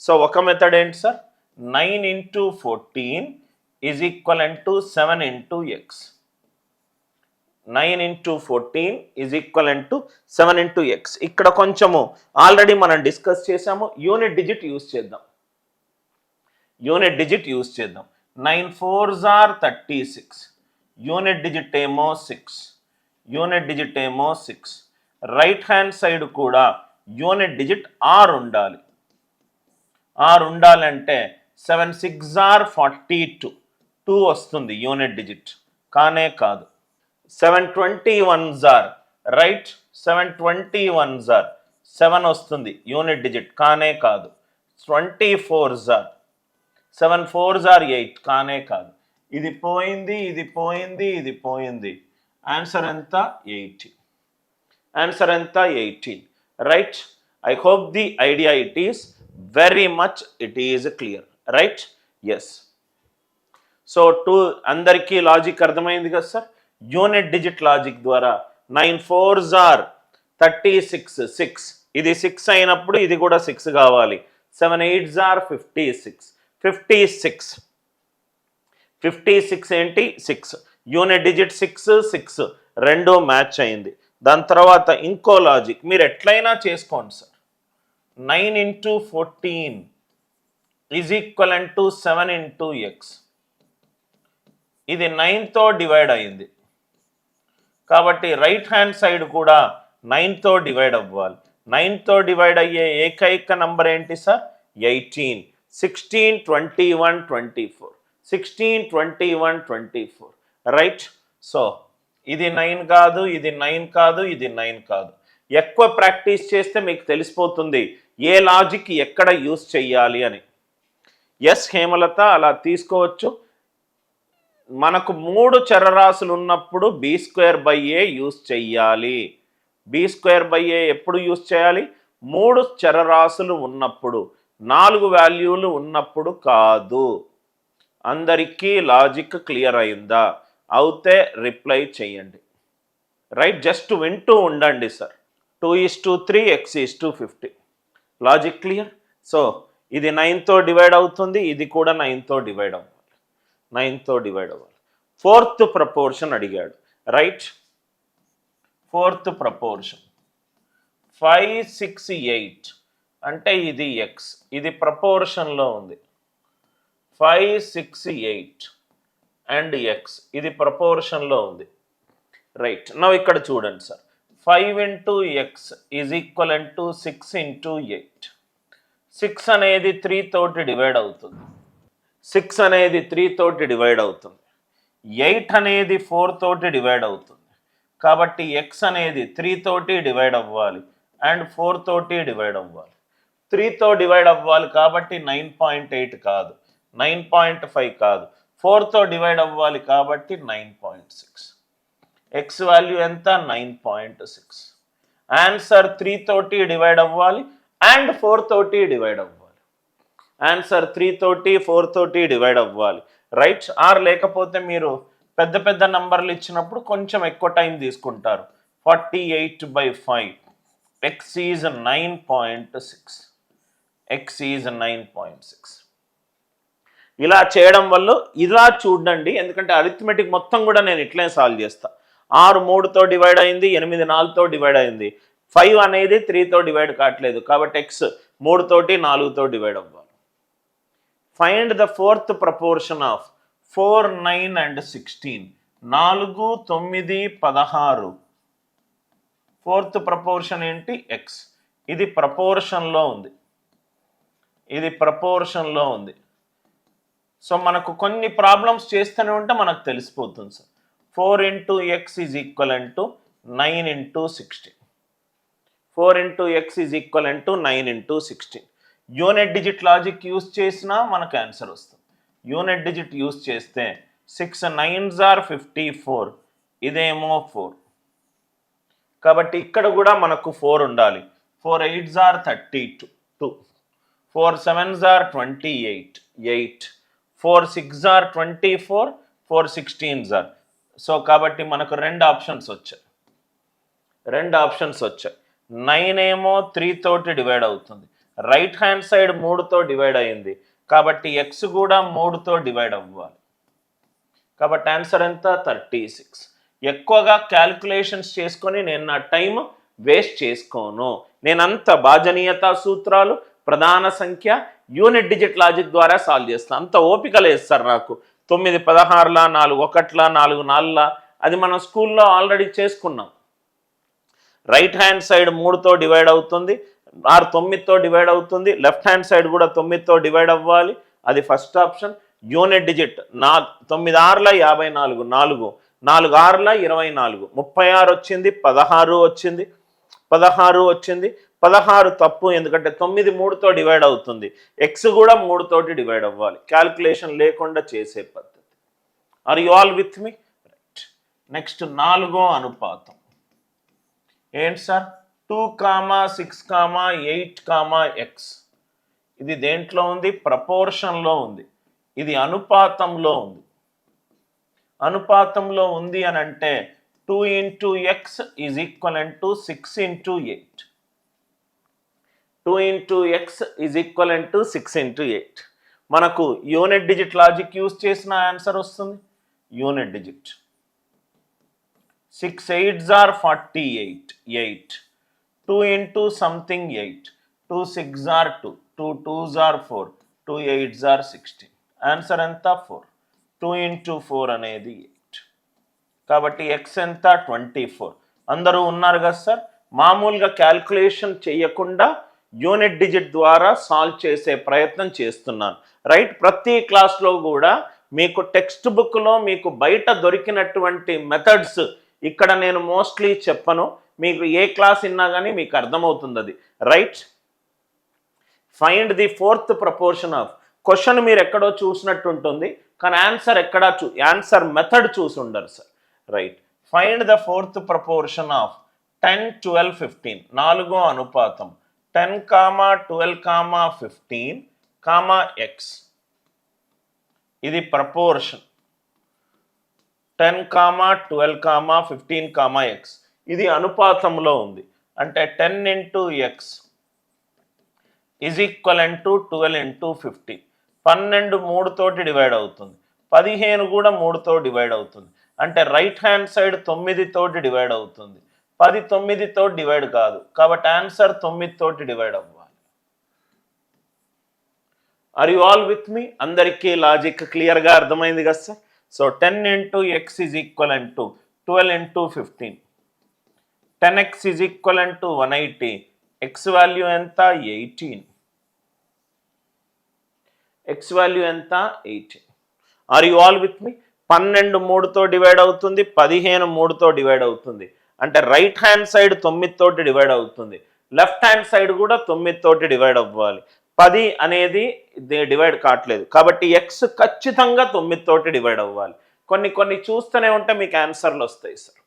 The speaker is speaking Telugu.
సో ఒక మెథడ్ ఏంటి sir, 9 into 14 is equivalent to 7 into x. 9 into 14 is equivalent to 7 into x. ఇక్కడ కొంచెము ఆల్రెడీ మనం డిస్కస్ చేసాము, యూనిట్ డిజిట్ యూజ్ చేద్దాం. 9 4s are 36, యూనిట్ డిజిట్ ఏమో 6, రైట్ హ్యాండ్ సైడ్ కూడా యూనిట్ డిజిట్ r ఉండాలి. అంటే 7 6s are 42, 2 వస్తుంది యూనిట్ డిజిట్, కానే కాదు. 721s are right, 721s are 7 వస్తుంది యూనిట్ డిజిట్, కానే కాదు. 24s are 7 4s are 8, కానే కాదు. ఇది పోయింది. ఆన్సర్ ఎంత, 18. Right. I hope the idea it is very much clear. Right. Yes. So అందరికీ లాజిక్ అర్థమైంది కదా సార్. యూనిట్ డిజిట్ లాజిక్ ద్వారా 9 4s are 36, 6, ఇది 6 అయినప్పుడు ఇది కూడా 6 కావాలి. 7 8s are 56 ఏంటి, 6. యూనిట్ డిజిట్ 6 రెండు మ్యాచ్ అయింది. దాని తర్వాత ఇంకో లాజిక్ మీరు ఎట్లయినా చేసుకోండి sir. 9 into 14 is equivalent to 7 into x. ఇది 9తో డివైడ్ అయింది కాబట్టి రైట్ హ్యాండ్ సైడ్ కూడా 9తో డివైడ్ అవ్వాలి. 9తో డివైడ్ అయ్యే ఏకైక నంబర్ ఏంటి సార్, 18. 16 21 24, 16 21 24. రైట్. సో ఇది 9 కాదు, ఇది 9 కాదు, ఇది 9 కాదు. ఎక్కువ ప్రాక్టీస్ చేస్తే మీకు తెలిసిపోతుంది ఏ లాజిక్ ఎక్కడ యూజ్ చెయ్యాలి అని. ఎస్ హేమలత, అలా తీసుకోవచ్చు. మనకు 3 చరరాశులు ఉన్నప్పుడు b²/a యూజ్ చెయ్యాలి. b²/a ఎప్పుడు యూజ్ చేయాలి, 3 చరరాశులు ఉన్నప్పుడు, 4 వాల్యూలు ఉన్నప్పుడు కాదు. అందరికీ లాజిక్ క్లియర్ అయిందా? అవుతే రిప్లై చేయండి. రైట్. జస్ట్ వింటూ ఉండండి sir. 2:3, x:50. Logic clear. So ఇది 9తో డివైడ్ అవుతుంది, ఇది కూడా 9తో డివైడ్ అవ్వాలి. 9తో డివైడ్ అవ్వాలి. 4th ప్రపోర్షన్ అడిగాడు. రైట్. 4th ప్రపోర్షన్ 5 6 8 అంటే ఇది x, ఇది ప్రపోర్షన్లో ఉంది. 5 6 8 అండ్ x, ఇది ప్రపోర్షన్లో ఉంది. రైట్. నౌ ఇక్కడ చూడండి sir. 5 into x is equivalent to 6 into 8. 6 అనేది 3 తోటి డివైడ్ అవుతుంది. 6 అనేది 3 తోటి డివైడ్ అవుతుంది. 8 అనేది 4 తోటి డివైడ్ అవుతుంది. కాబట్టి x అనేది 3 తోటి డివైడ్ అవ్వాలి అండ్ 4 తోటి డివైడ్ అవ్వాలి. 3తో డివైడ్ అవ్వాలి కాబట్టి 9.8 కాదు, 9.5 కాదు. 4తో డివైడ్ అవ్వాలి కాబట్టి 9.6. x వాల్యూ ఎంత, 9.6. ఆన్సర్ 3 తోటి డివైడ్ అవ్వాలి అండ్ 4 తోటి డివైడ్ అవ్వాలి. ఆన్సర్ 3 తోటి 4 తోటి డివైడ్ అవ్వాలి. రైట్. ఆర్ లేకపోతే మీరు పెద్ద పెద్ద నంబర్లు ఇచ్చినప్పుడు కొంచెం ఎక్కువ టైం తీసుకుంటారు. 48/5. x is 9.6. x is 9.6. ఇలా చేయడం వల్ల ఇలా చూడండి, ఎందుకంటే అరిథమెటిక్ మొత్తం కూడా నేను ఇట్లనే సాల్వ్ చేస్తా. 6 3తో డివైడ్ అయింది, 8 4తో డివైడ్ అయింది. 5 అనేది 3తో డివైడ్ కావట్లేదు కాబట్టి x 3 తోటి 4తో డివైడ్ అవ్వాలి. Find the 4th proportion of 4 9 and 16. 4 9 16. 4th proportion ఏంటి, x. ఇది ప్రపోర్షన్లో ఉంది. సో మనకు కొన్ని ప్రాబ్లమ్స్ చేస్తూనే ఉంటే మనకు తెలిసిపోతుంది sir. 4 into x is equivalent to 9 into 16. 4 into x is equivalent to 9 into 16. Unit digit logic use చేసినా మనకు ఆన్సర్ వస్తుంది. యూనిట్ డిజిట్ యూజ్ చేస్తే 6 9s are 54, ఇదేమో 4. కాబట్టి ఇక్కడ కూడా మనకు 4 ఉండాలి. 4 8s are 32, 4 7s are 28, 8. 4 6s are 24, 4 16s are. So కాబట్టి మనకు 2 ఆప్షన్స్ వచ్చాయి. 9 ఏమో 3 తోటి డివైడ్ అవుతుంది రైట్ హ్యాండ్ సైడ్ 3తో డివైడ్ అయింది కాబట్టి ఎక్స్ కూడా 3తో డివైడ్ అవ్వాలి. కాబట్టి ఆన్సర్ ఎంత 36. ఎక్కువగా క్యాల్కులేషన్స్ చేసుకొని నేను నా టైం వేస్ట్ చేసుకోను. నేనంత భాజనీయత సూత్రాలు, ప్రధాన సంఖ్య, యూనిట్ డిజిట్ లాజిక్ ద్వారా సాల్వ్ చేస్తాను. అంత ఓపిక లేదు సార్ నాకు. 9 16ల 4 1ల 4 4ల అది మనం స్కూల్లో ఆల్రెడీ చేసుకున్నాం. రైట్ హ్యాండ్ సైడ్ 3తో డివైడ్ అవుతుంది, 9తో డివైడ్ అవుతుంది. లెఫ్ట్ హ్యాండ్ సైడ్ కూడా 9తో డివైడ్ అవ్వాలి, అది ఫస్ట్ ఆప్షన్. యూనిట్ డిజిట్ 9 6ల 54, 4 4 6ల 24, 36 వచ్చింది, 16 వచ్చింది, 16 వచ్చింది. 16 తప్పు, ఎందుకంటే 9 3తో డివైడ్ అవుతుంది. ఎక్స్ కూడా 3తోటి డివైడ్ అవ్వాలి. క్యాల్కులేషన్ లేకుండా చేసే పద్ధతి. Are you all with me? Right. Next 4వ అనుపాతం ఏంటి సార్? 2, 6, 8, ఎక్స్. ఇది దేంట్లో ఉంది? ప్రపోర్షన్లో ఉంది. ఇది అనుపాతంలో ఉంది. అనుపాతంలో ఉంది అని అంటే 2 into x is equivalent to 6 into 8. 2 into x is equivalent to 6 into 8. మనకు యూనిట్ డిజిట్ లాజిక్ యూజ్ చేసిన ఆన్సర్ వస్తుంది. Unit digit 6 8s are 48, 8. 2 into something 8. 2 6s are 2. 2 2s are 4. 2 8s are 16. Answer ఎంత? 4. 2 into 4 అనేది 8. కాబట్టి ఎక్స్ ఎంత? 24. అందరూ ఉన్నారు కదా సార్? మామూలుగా క్యాల్కులేషన్ చేయకుండా యూనిట్ డిజిట్ ద్వారా సాల్వ్ చేసే ప్రయత్నం చేస్తున్నాను. రైట్. ప్రతి క్లాస్లో కూడా మీకు టెక్స్ట్ బుక్లో మీకు బయట దొరికినటువంటి మెథడ్స్ ఇక్కడ నేను మోస్ట్లీ చెప్పను. మీకు ఏ క్లాస్ విన్నా కానీ మీకు అర్థమవుతుంది అది. Right. Find the 4th proportion of. Question మీరు ఎక్కడో చూసినట్టు ఉంటుంది కానీ ఆన్సర్ ఎక్కడా ఆన్సర్ మెథడ్ చూసి ఉండరు sir. Right. Find the 4th proportion of 10 12 15. 4వ అనుపాతం 10, 12, 15, ఎక్స్. ఇది ప్రపోర్షన్ 10, 12, 15, ఎక్స్. ఇది అనుపాతంలో ఉంది. అంటే 10 into x is equivalent to 12 into 15. 12 3తోటి divide అవుతుంది. 15 కూడా 3తో డివైడ్ అవుతుంది. అంటే రైట్ హ్యాండ్ సైడ్ 9తోటి డివైడ్ అవుతుంది. 10 9తో డివైడ్ కాదు కాబట్టి ఆన్సర్ 9తోటి డివైడ్ అవ్వాలి. ఆర్ యు ఆల్ విత్ మీ? అందరికీ లాజిక్ క్లియర్గా అర్థమైంది కదా sir? So 10 into x is equivalent to 12 into 15. 10x is equivalent to 180. x value ఎంత? 18. x వాల్యూ ఎంత? 18. Are you all with me? 12 3తో డివైడ్ అవుతుంది, 15 3తో డివైడ్ అవుతుంది. అంటే రైట్ హ్యాండ్ సైడ్ 9తోటి డివైడ్ అవుతుంది, లెఫ్ట్ హ్యాండ్ సైడ్ కూడా 9తోటి డివైడ్ అవ్వాలి. 10 అనేది డివైడ్ కావట్లేదు కాబట్టి ఎక్స్ ఖచ్చితంగా 9తోటి డివైడ్ అవ్వాలి. కొన్ని చూస్తూనే ఉంటే మీకు ఆన్సర్లు వస్తాయి సార్.